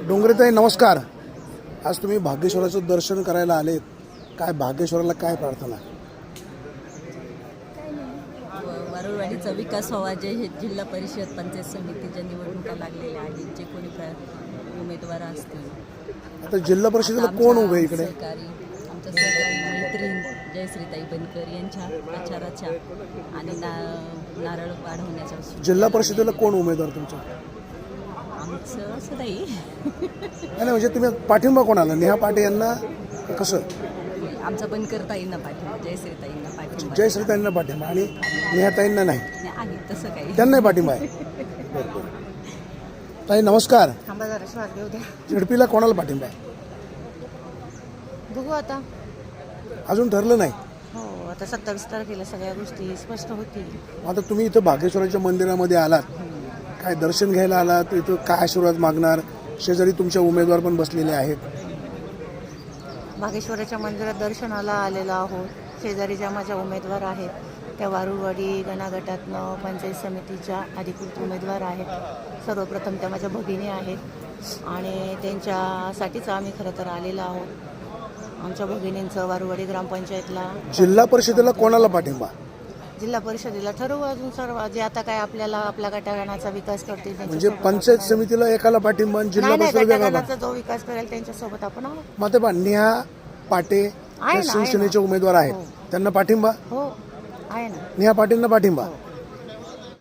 डोंगरेताई नमस्कार. आज तुम्ही भाग्येश्वराचं दर्शन करायला आलेत. काय भाग्येश्वराला काय प्रार्थना? वारुळवाडीचा विकास व्हावा. जे हे जिल्हा परिषद पंचायत समितीच्या निवडणुका लागलेल्या आहेत, जे कोणी उमेदवार असतील. आता जिल्हा परिषदेला कोण उभे इकडे? आमच्या सहकारी मैत्रीण जयश्रीताई बनकर यांच्या प्रचाराच्या आणि नारळ वाढवण्याच्या. जिल्हा परिषदेला कोण उमेदवार तुमचा? आमचं असं नाही. नाही म्हणजे तुम्ही पाठिंबा कोणाला? नेहा पाटे यांना कसं? आमचा बनकर ताईंना पाठिंबा, जयश्रीताईंना पाठिंबा. जयश्रीताईंना पाठिंबा आणि नेहाताईंना नाही? आहे तसं काही. त्यांनाही पाठिंबा आहे. ताई नमस्कार. थांबा जरा श्वास घेऊ द्या. झडपीला कोणाला पाठिंबा आहे? बघू आता. अजून ठरलं नाही? हो, आता 27 तारखेला सगळ्या गोष्टी स्पष्ट होतील. आता तुम्ही इथं भाग्येश्वराच्या मंदिरामध्ये आलात, काय दर्शन घ्यायला आलात? इथं काय आशीर्वाद मागणार? शेजारी तुमच्या उमेदवार पण बसलेले आहेत. भागेश्वराच्या मंदिरात दर्शनाला आलेलो आहोत. शेजारी ज्या माझ्या उमेदवार आहेत त्या वारुळवाडी गणागटातनं पंचायत समितीच्या अधिकृत उमेदवार आहेत. सर्वप्रथम त्या माझ्या भगिनी आहेत आणि त्यांच्यासाठीच आम्ही खरं तर आलेलो आहोत. आमच्या भगिनींचं वारुळवाडी ग्रामपंचायतला. जिल्हा परिषदेला कोणाला पाठिंबा? जिल्हा परिषदेला ठरवू अजून सर्व जे आता काय आपल्याला आपल्या गटागणाचा विकास करतील म्हणजे पंचायत समितीला एकाला पाठिंबा आणि जिल्हा परिषदेला गटागणाचा जो विकास करेल त्यांच्यासोबत आपण आहोत. मग ते नेहा पाटे आहे ना, शिवसेनेचे उमेदवार आहेत, त्यांना पाठिंबा? हो आहे ना. नेहा पाटेंना पाठिंबा.